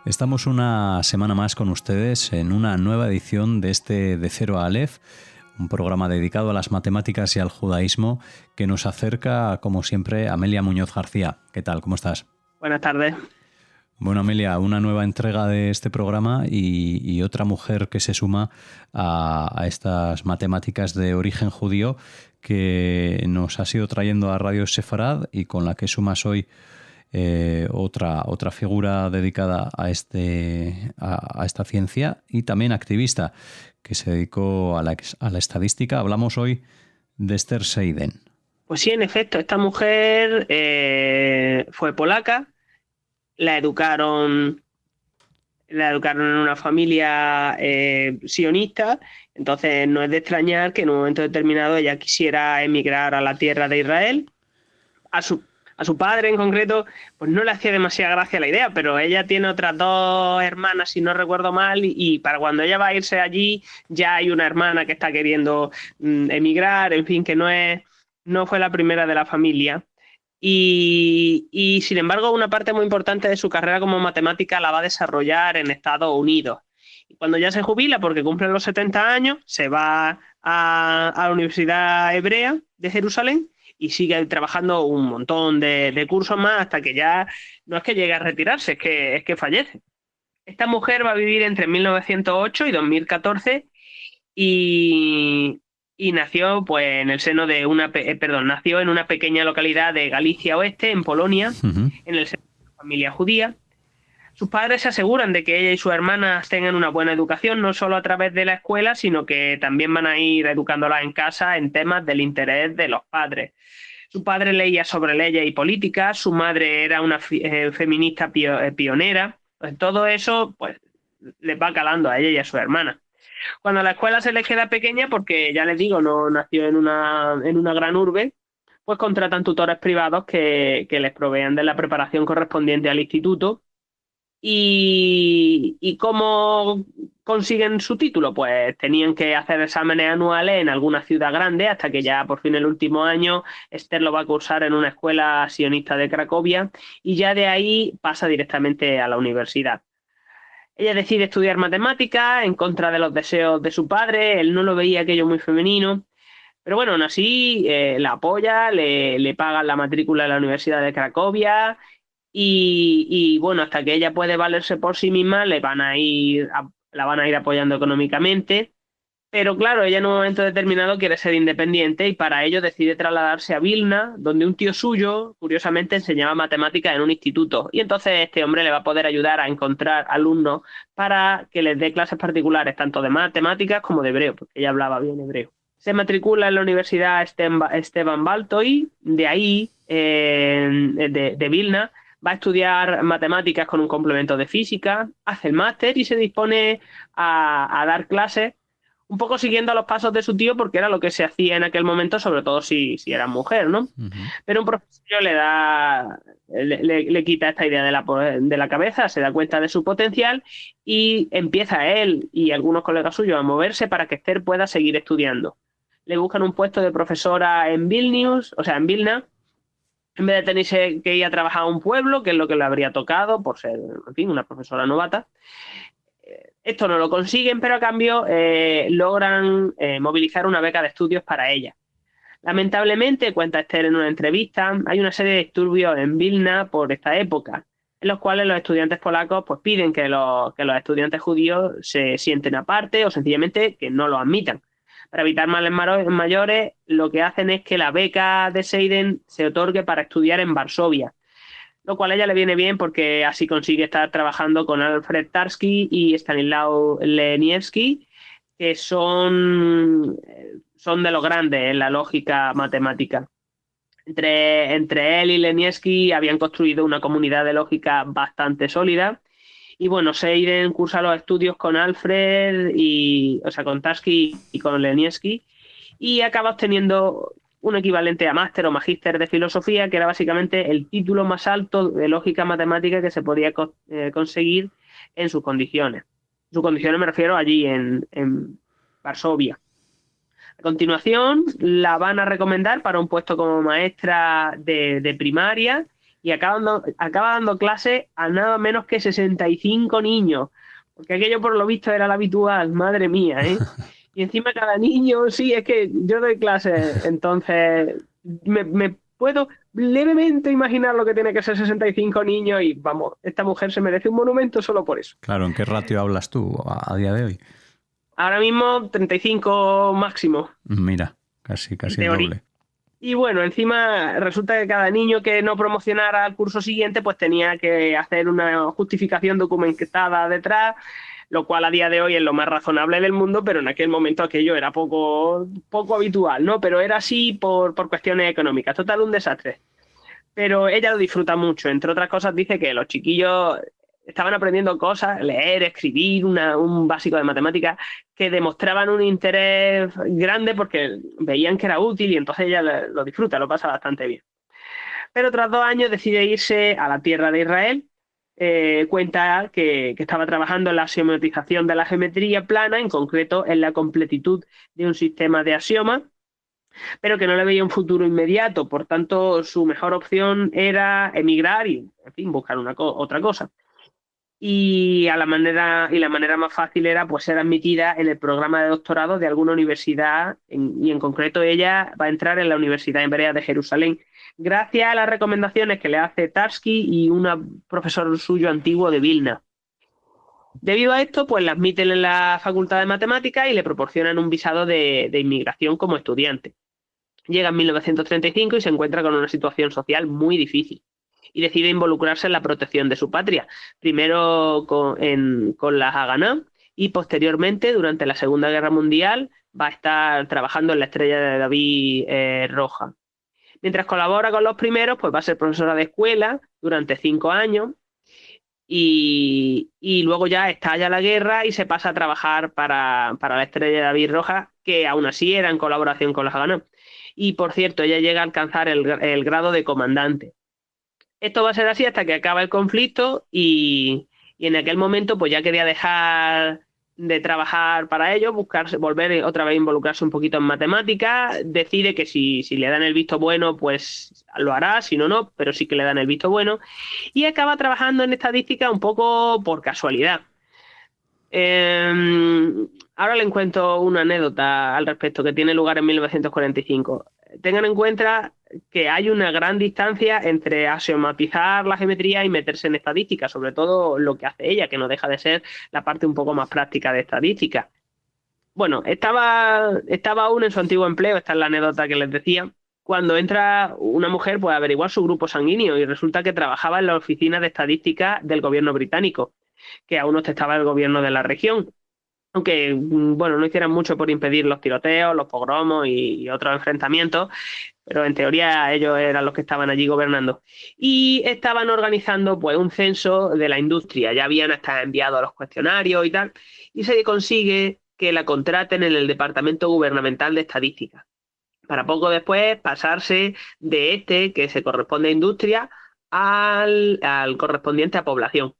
Estamos una semana más con ustedes en una nueva edición de De Cero a Aleph, un programa dedicado a las matemáticas y al judaísmo que nos acerca, como siempre, Amelia Muñoz García. ¿Qué tal? ¿Cómo estás? Buenas tardes. Bueno, Amelia, una nueva entrega de este programa y otra mujer que se suma a estas matemáticas de origen judío que nos has ido trayendo a Radio Sefarad y con la que sumas hoy otra figura dedicada a esta ciencia y también activista que se dedicó a la estadística. Hablamos hoy de Esther Seiden. Pues sí, en efecto, esta mujer fue polaca, la educaron en una familia sionista, entonces no es de extrañar que en un momento determinado ella quisiera emigrar a la tierra de Israel. A su padre en concreto, pues no le hacía demasiada gracia la idea, pero ella tiene otras dos hermanas, si no recuerdo mal, y para cuando ella va a irse allí, ya hay una hermana que está queriendo emigrar, en fin, que no fue la primera de la familia. Y sin embargo, una parte muy importante de su carrera como matemática la va a desarrollar en Estados Unidos. Y cuando ya se jubila, porque cumple los 70 años, se va a la Universidad Hebrea de Jerusalén y sigue trabajando un montón de cursos más hasta que ya no es que llegue a retirarse, es que fallece. Esta mujer va a vivir entre 1908 y 2014 y, y nació pues en el seno de nació en una pequeña localidad de Galicia Oeste, en Polonia, en el seno de una familia judía. Sus padres se aseguran de que ella y sus hermanas tengan una buena educación, no solo a través de la escuela, sino que también van a ir educándolas en casa en temas del interés de los padres. Su padre leía sobre leyes y políticas, su madre era una feminista pionera. Pues todo eso pues, les va calando a ella y a su hermana. Cuando la escuela se les queda pequeña, porque ya les digo, no nació en una gran urbe, pues contratan tutores privados que les provean de la preparación correspondiente al instituto. ¿Y cómo consiguen su título? Pues tenían que hacer exámenes anuales en alguna ciudad grande hasta que ya por fin el último año Esther lo va a cursar en una escuela sionista de Cracovia y ya de ahí pasa directamente a la universidad. Ella decide estudiar matemáticas en contra de los deseos de su padre, él no lo veía aquello muy femenino, pero bueno, aún así la apoya, le pagan la matrícula de la Universidad de Cracovia y bueno, hasta que ella puede valerse por sí misma, la van a ir apoyando económicamente. Pero claro, ella en un momento determinado quiere ser independiente y para ello decide trasladarse a Vilna, donde un tío suyo, curiosamente, enseñaba matemáticas en un instituto. Y entonces este hombre le va a poder ayudar a encontrar alumnos para que les dé clases particulares, tanto de matemáticas como de hebreo, porque ella hablaba bien hebreo. Se matricula en la Universidad Esteban Baltoi, de ahí, de Vilna, va a estudiar matemáticas con un complemento de física, hace el máster y se dispone a dar clases un poco siguiendo los pasos de su tío porque era lo que se hacía en aquel momento, sobre todo si era mujer, ¿no? Pero un profesor le quita esta idea de la cabeza, se da cuenta de su potencial y empieza él y algunos colegas suyos a moverse para que Esther pueda seguir estudiando. Le buscan un puesto de profesora en Vilnius, o sea, en Vilna, en vez de tenerse que ir a trabajar a un pueblo, que es lo que le habría tocado por ser, en fin, una profesora novata. Esto no lo consiguen, pero a cambio logran movilizar una beca de estudios para ella. Lamentablemente, cuenta Esther en una entrevista, hay una serie de disturbios en Vilna por esta época, en los cuales los estudiantes polacos pues, piden que los estudiantes judíos se sienten aparte o sencillamente que no los admitan. Para evitar males mayores, lo que hacen es que la beca de Seiden se otorgue para estudiar en Varsovia, lo cual a ella le viene bien porque así consigue estar trabajando con Alfred Tarski y Stanislaw Leniewski, que son de los grandes en la lógica matemática. Entre él y Leniewski habían construido una comunidad de lógica bastante sólida. Y bueno, Seiden cursa los estudios con Alfred, con Tarski y con Leniewski, y acaba obteniendo un equivalente a máster o magíster de filosofía, que era básicamente el título más alto de lógica matemática que se podía conseguir en sus condiciones. Sus condiciones me refiero allí en Varsovia. A continuación, la van a recomendar para un puesto como maestra de primaria y acaba dando clase a nada menos que 65 niños, porque aquello por lo visto era lo habitual, madre mía, ¿eh? Y encima cada niño, sí, es que yo doy clases, entonces me puedo levemente imaginar lo que tiene que ser 65 niños y vamos, esta mujer se merece un monumento solo por eso. Claro, ¿en qué ratio hablas tú a día de hoy? Ahora mismo 35 máximo, Mira, casi en el teoría. doble. Y bueno, encima resulta que cada niño que no promocionara el curso siguiente, pues tenía que hacer una justificación documentada detrás, lo cual a día de hoy es lo más razonable del mundo, pero en aquel momento aquello era poco habitual, ¿no? Pero era así por cuestiones económicas. Total, un desastre. Pero ella lo disfruta mucho. Entre otras cosas, dice que los chiquillos estaban aprendiendo cosas, leer, escribir, un básico de matemáticas, que demostraban un interés grande porque veían que era útil y entonces ella lo disfruta, lo pasa bastante bien. Pero tras 2 años decide irse a la tierra de Israel. Cuenta que estaba trabajando en la axiomatización de la geometría plana, en concreto en la completitud de un sistema de axiomas, pero que no le veía un futuro inmediato. Por tanto, su mejor opción era emigrar y, en fin, buscar otra cosa. La manera más fácil era pues ser admitida en el programa de doctorado de alguna universidad, y en concreto ella va a entrar en la Universidad Hebrea de Jerusalén, gracias a las recomendaciones que le hace Tarski y un profesor suyo antiguo de Vilna. Debido a esto, pues la admiten en la Facultad de Matemáticas y le proporcionan un visado de inmigración como estudiante. Llega en 1935 y se encuentra con una situación social muy difícil y decide involucrarse en la protección de su patria, primero con las Haganah y posteriormente, durante la Segunda Guerra Mundial, va a estar trabajando en la Estrella de David roja. Mientras colabora con los primeros, pues va a ser profesora de escuela durante 5 años y luego ya estalla la guerra y se pasa a trabajar para la Estrella de David roja, que aún así era en colaboración con las Haganah. Y por cierto, ella llega a alcanzar el grado de comandante. Esto va a ser así hasta que acaba el conflicto y en aquel momento pues ya quería dejar de trabajar para ello, volver otra vez a involucrarse un poquito en matemáticas, decide que si le dan el visto bueno pues lo hará, si no, no, pero sí que le dan el visto bueno y acaba trabajando en estadística un poco por casualidad. Ahora les cuento una anécdota al respecto que tiene lugar en 1945. Tengan en cuenta que hay una gran distancia entre axiomatizar la geometría y meterse en estadística, sobre todo lo que hace ella, que no deja de ser la parte un poco más práctica de estadística. Bueno, estaba aún en su antiguo empleo, esta es la anécdota que les decía, cuando entra una mujer pues, a averiguar su grupo sanguíneo y resulta que trabajaba en la oficina de estadística del gobierno británico, que aún ostentaba el gobierno de la región. Aunque, bueno, no hicieran mucho por impedir los tiroteos, los pogromos y otros enfrentamientos, pero en teoría ellos eran los que estaban allí gobernando. Y estaban organizando pues un censo de la industria, ya habían hasta enviado los cuestionarios y tal, y se consigue que la contraten en el Departamento Gubernamental de Estadística, para poco después pasarse de que se corresponde a industria, al correspondiente a población.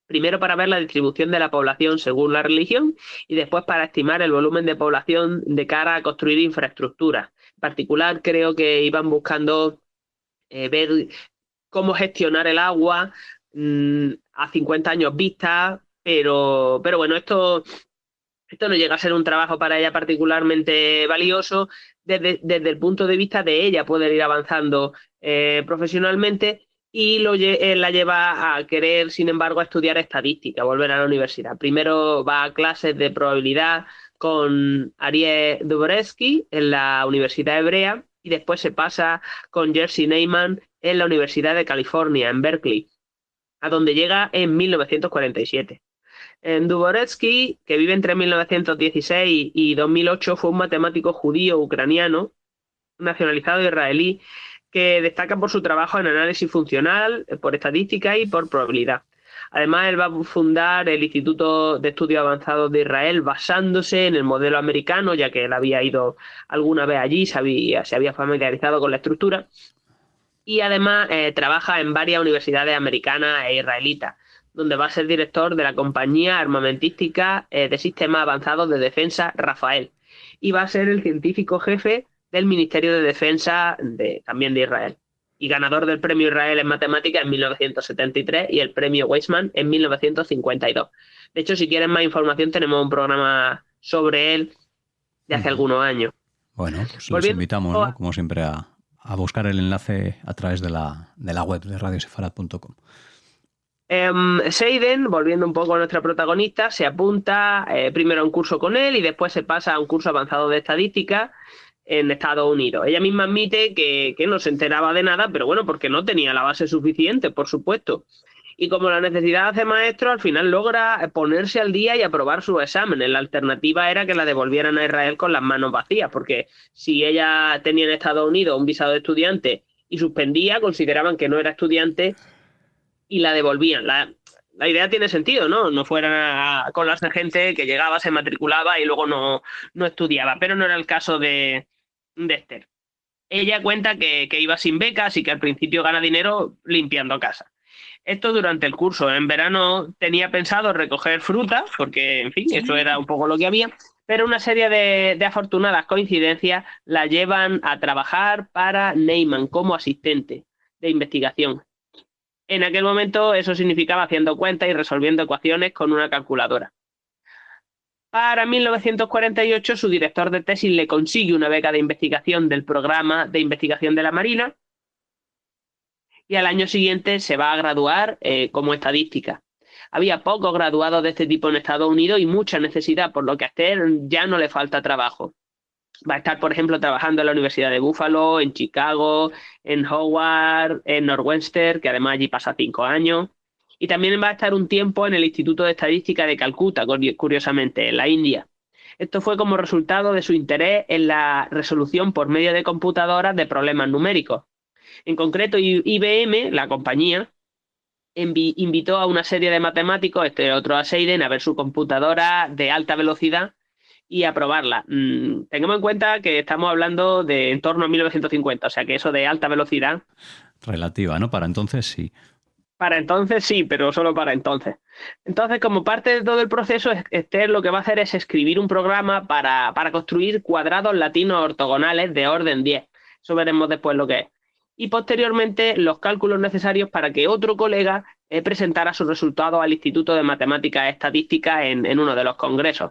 Primero para ver la distribución de la población según la religión y después para estimar el volumen de población de cara a construir infraestructuras. En particular, creo que iban buscando ver cómo gestionar el agua a 50 años vista, pero bueno, esto no llega a ser un trabajo para ella particularmente valioso desde el punto de vista de ella poder ir avanzando profesionalmente y la lleva a querer, sin embargo, a estudiar estadística, a volver a la universidad. Primero va a clases de probabilidad con Ariel Dubrovsky en la Universidad Hebrea y después se pasa con Jerzy Neyman en la Universidad de California, en Berkeley, a donde llega en 1947. Dubrovsky, que vive entre 1916 y 2008, fue un matemático judío ucraniano, nacionalizado israelí, que destaca por su trabajo en análisis funcional, por estadística y por probabilidad. Además, él va a fundar el Instituto de Estudios Avanzados de Israel basándose en el modelo americano, ya que él había ido alguna vez allí, se había familiarizado con la estructura. Y además trabaja en varias universidades americanas e israelitas, donde va a ser director de la compañía armamentística de sistemas avanzados de defensa Rafael. Y va a ser el científico jefe del Ministerio de Defensa también de Israel. y ganador del Premio Israel en Matemáticas en 1973 y el Premio Weizmann en 1952. De hecho, si quieren más información, tenemos un programa sobre él de hace algunos años. Bueno, pues les invitamos, ¿no? Como siempre, a buscar el enlace a través de la web de radiosefarad.com. Seiden, volviendo un poco a nuestra protagonista, se apunta primero a un curso con él y después se pasa a un curso avanzado de estadística en Estados Unidos. Ella misma admite que no se enteraba de nada, pero bueno, porque no tenía la base suficiente, por supuesto. Y como la necesidad de hacer maestro, al final logra ponerse al día y aprobar sus exámenes. La alternativa era que la devolvieran a Israel con las manos vacías, porque si ella tenía en Estados Unidos un visado de estudiante y suspendía, consideraban que no era estudiante y la devolvían. La idea tiene sentido, ¿no? No fueran a colarse gente que llegaba, se matriculaba y luego no estudiaba, pero no era el caso de Esther. Ella cuenta que iba sin becas y que al principio gana dinero limpiando casa. Esto durante el curso. En verano tenía pensado recoger fruta, porque, en fin, eso era un poco lo que había, pero una serie de afortunadas coincidencias la llevan a trabajar para Neyman como asistente de investigación. En aquel momento eso significaba haciendo cuentas y resolviendo ecuaciones con una calculadora. Para 1948 su director de tesis le consigue una beca de investigación del programa de investigación de la Marina y al año siguiente se va a graduar como estadística. Había pocos graduados de este tipo en Estados Unidos y mucha necesidad, por lo que a Esther ya no le falta trabajo. Va a estar, por ejemplo, trabajando en la Universidad de Buffalo, en Chicago, en Howard, en Northwestern, que además allí pasa 5 años. Y también va a estar un tiempo en el Instituto de Estadística de Calcuta, curiosamente, en la India. Esto fue como resultado de su interés en la resolución por medio de computadoras de problemas numéricos. En concreto, IBM, la compañía, invitó a una serie de matemáticos, este otro a Seiden, a ver su computadora de alta velocidad y a probarla. Tengamos en cuenta que estamos hablando de en torno a 1950, o sea que eso de alta velocidad... Relativa, ¿no? Para entonces sí. Para entonces sí, pero solo para entonces. Entonces, como parte de todo el proceso, Esther lo que va a hacer es escribir un programa para construir cuadrados latinos ortogonales de orden 10. Eso veremos después lo que es. Y posteriormente los cálculos necesarios para que otro colega presentara sus resultados al Instituto de Matemáticas Estadísticas en uno de los congresos.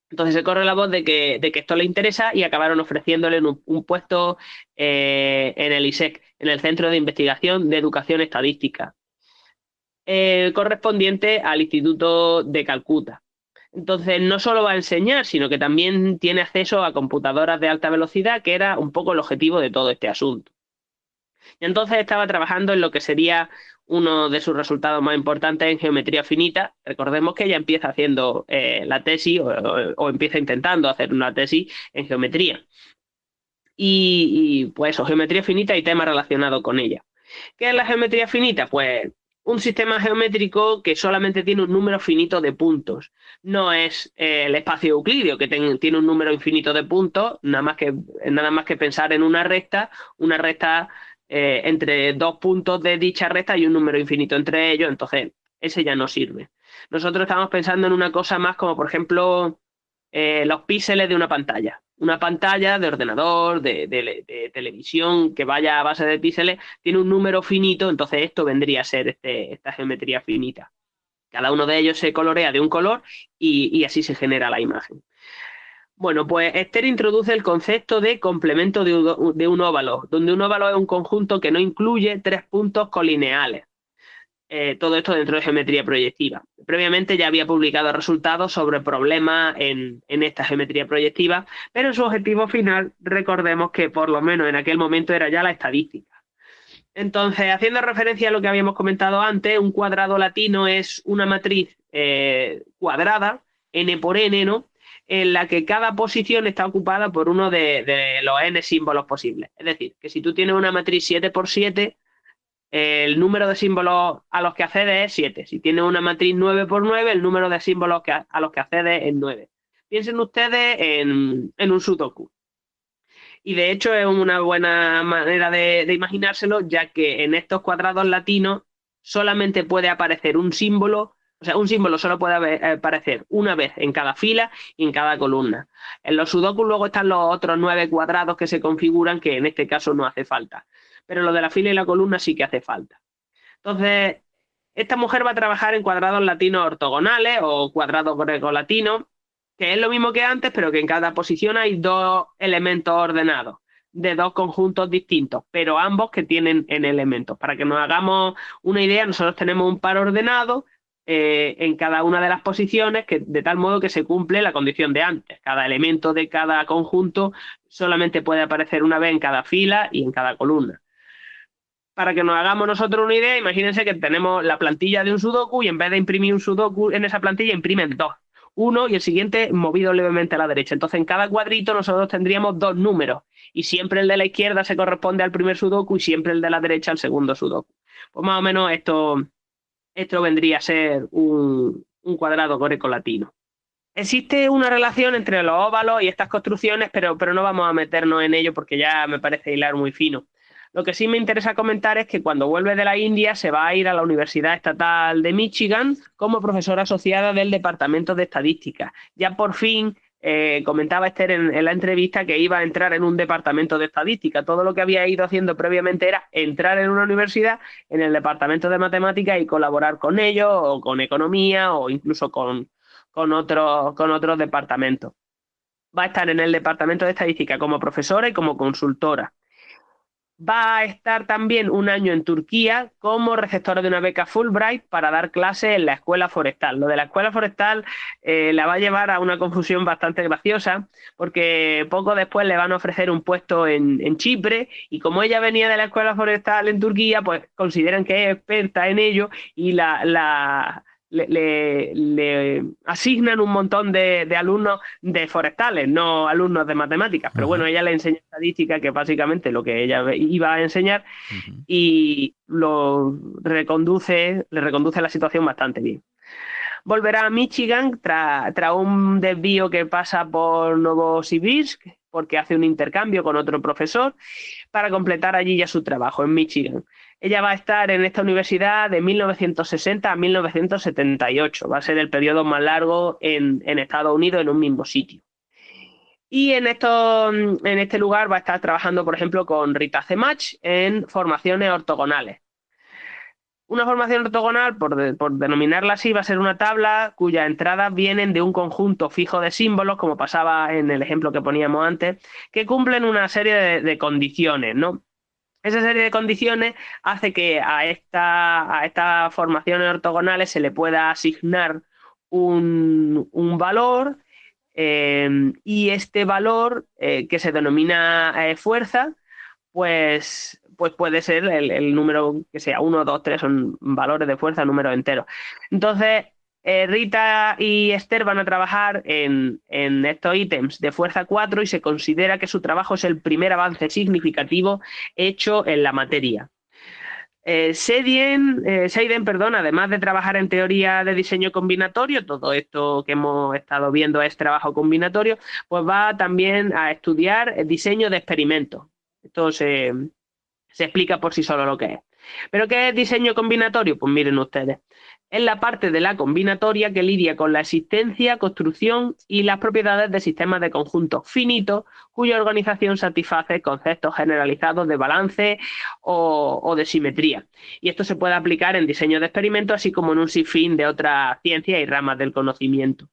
Entonces se corre la voz de que esto le interesa y acabaron ofreciéndole un puesto en el ISEC, en el Centro de Investigación de Educación Estadística, correspondiente al Instituto de Calcuta. Entonces no solo va a enseñar, sino que también tiene acceso a computadoras de alta velocidad, que era un poco el objetivo de todo este asunto. Y entonces estaba trabajando en lo que sería uno de sus resultados más importantes en geometría finita. Recordemos que ella empieza haciendo la tesis o empieza intentando hacer una tesis en geometría. Y pues eso, geometría finita y temas relacionados con ella. ¿Qué es la geometría finita? Pues un sistema geométrico que solamente tiene un número finito de puntos. No es el espacio euclídeo, que tiene un número infinito de puntos, nada más que pensar en una recta entre 2 puntos de dicha recta y un número infinito entre ellos, entonces ese ya no sirve. Nosotros estamos pensando en una cosa más como, por ejemplo, los píxeles de una pantalla de ordenador, de televisión, que vaya a base de píxeles, tiene un número finito, entonces esto vendría a ser esta geometría finita. Cada uno de ellos se colorea de un color y así se genera la imagen. Bueno, pues Esther introduce el concepto de complemento de un óvalo, donde un óvalo es un conjunto que no incluye 3 puntos colineales. Todo esto dentro de geometría proyectiva. Previamente ya había publicado resultados sobre problemas en esta geometría proyectiva, pero su objetivo final, recordemos que por lo menos en aquel momento era ya la estadística. Entonces, haciendo referencia a lo que habíamos comentado antes, un cuadrado latino es una matriz cuadrada, n por n, ¿no?, en la que cada posición está ocupada por uno de los n símbolos posibles. Es decir, que si tú tienes una matriz 7 por 7, el número de símbolos a los que accedes es 7. Si tienes una matriz 9 por 9, el número de símbolos a los que accedes es 9. Piensen ustedes en un sudoku. Y de hecho es una buena manera de imaginárselo, ya que en estos cuadrados latinos solamente puede aparecer un símbolo. O sea, un símbolo solo puede aparecer una vez en cada fila y en cada columna. En los sudokus luego están los otros 9 cuadrados que se configuran, que en este caso no hace falta. pero lo de la fila y la columna sí que hace falta. Entonces, esta mujer va a trabajar en cuadrados latinos ortogonales o cuadrados grecolatinos, que es lo mismo que antes, pero que en cada posición hay dos elementos ordenados de dos conjuntos distintos, pero ambos que tienen en elementos. Para que nos hagamos una idea, nosotros tenemos un par ordenado en cada una de las posiciones, de tal modo que se cumple la condición de antes. Cada elemento de cada conjunto solamente puede aparecer una vez en cada fila y en cada columna. Para que nos hagamos nosotros una idea, imagínense que tenemos la plantilla de un sudoku y en vez de imprimir un sudoku en esa plantilla, imprimen dos. Uno y el siguiente movido levemente a la derecha. Entonces, en cada cuadrito nosotros tendríamos dos números y siempre el de la izquierda se corresponde al primer sudoku y siempre el de la derecha al segundo sudoku. Pues más o menos esto vendría a ser un cuadrado grecolatino. Existe una relación entre los óvalos y estas construcciones, pero no vamos a meternos en ello porque ya me parece hilar muy fino. Lo que sí me interesa comentar es que cuando vuelve de la India se va a ir a la Universidad Estatal de Michigan como profesora asociada del Departamento de Estadística. Ya por fin comentaba Esther en la entrevista que iba a entrar en un departamento de estadística. Todo lo que había ido haciendo previamente era entrar en una universidad, en el departamento de matemáticas y colaborar con ellos o con economía o incluso con otros departamentos. Va a estar en el departamento de estadística como profesora y como consultora. Va a estar también un año en Turquía como receptora de una beca Fulbright para dar clases en la escuela forestal. Lo de la escuela forestal la va a llevar a una confusión bastante graciosa porque poco después le van a ofrecer un puesto en Chipre y como ella venía de la escuela forestal en Turquía, pues consideran que es experta en ello y le asignan un montón de alumnos de forestales, no alumnos de matemáticas. Pero bueno, ella le enseña estadística, que es básicamente lo que ella iba a enseñar, y le reconduce la situación bastante bien. Volverá a Michigan tras un desvío que pasa por Novosibirsk, porque hace un intercambio con otro profesor, para completar allí ya su trabajo en Michigan. Ella va a estar en esta universidad de 1960 a 1978. Va a ser el periodo más largo en Estados Unidos en un mismo sitio. Y en este lugar va a estar trabajando, por ejemplo, con Rita Zemach en formaciones ortogonales. Una formación ortogonal, por denominarla así, va a ser una tabla cuyas entradas vienen de un conjunto fijo de símbolos, como pasaba en el ejemplo que poníamos antes, que cumplen una serie de condiciones, ¿no? Esa serie de condiciones hace que a estas formaciones ortogonales se le pueda asignar un valor y este valor que se denomina fuerza, pues puede ser el número que sea 1, 2, 3, son valores de fuerza, números enteros. Entonces, Rita y Esther van a trabajar en estos ítems de fuerza 4 y se considera que su trabajo es el primer avance significativo hecho en la materia. Seiden, además de trabajar en teoría de diseño combinatorio, todo esto que hemos estado viendo es trabajo combinatorio, pues va también a estudiar el diseño de experimentos. Esto se explica por sí solo lo que es. ¿Pero qué es diseño combinatorio? Pues miren ustedes. Es la parte de la combinatoria que lidia con la existencia, construcción y las propiedades de sistemas de conjuntos finitos cuya organización satisface conceptos generalizados de balance o de simetría. Y esto se puede aplicar en diseño de experimentos, así como en un sinfín de otras ciencias y ramas del conocimiento.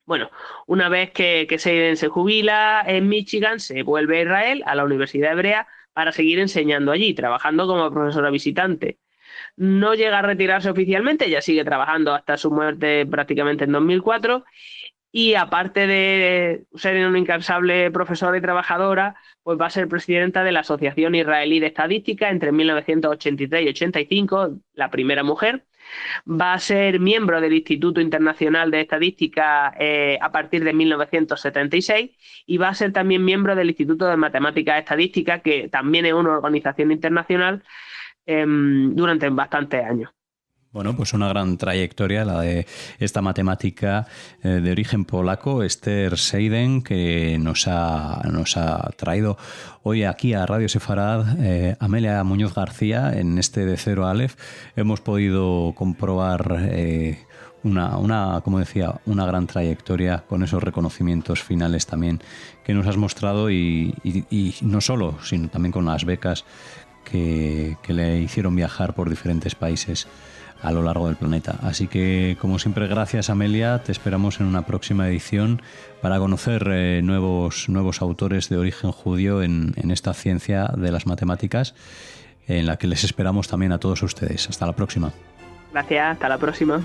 Bueno, una vez que Seiden se jubila en Michigan, se vuelve a Israel, a la Universidad Hebrea, para seguir enseñando allí, trabajando como profesora visitante. No llega a retirarse oficialmente, ella sigue trabajando hasta su muerte prácticamente en 2004 y aparte de ser una incansable profesora y trabajadora, pues va a ser presidenta de la Asociación Israelí de Estadística entre 1983 y 85, la primera mujer. Va a ser miembro del Instituto Internacional de Estadística a partir de 1976 y va a ser también miembro del Instituto de Matemáticas Estadísticas, que también es una organización internacional, durante bastantes años. Bueno, pues una gran trayectoria la de esta matemática de origen polaco, Esther Seiden, que nos ha traído hoy aquí a Radio Sefarad Amelia Muñoz García en este de Cero a Aleph. Hemos podido comprobar como decía, una gran trayectoria con esos reconocimientos finales también que nos has mostrado y no solo, sino también con las becas que le hicieron viajar por diferentes países a lo largo del planeta. Así que, como siempre, gracias Amelia, te esperamos en una próxima edición para conocer nuevos autores de origen judío en esta ciencia de las matemáticas, en la que les esperamos también a todos ustedes. Hasta la próxima. Gracias, hasta la próxima.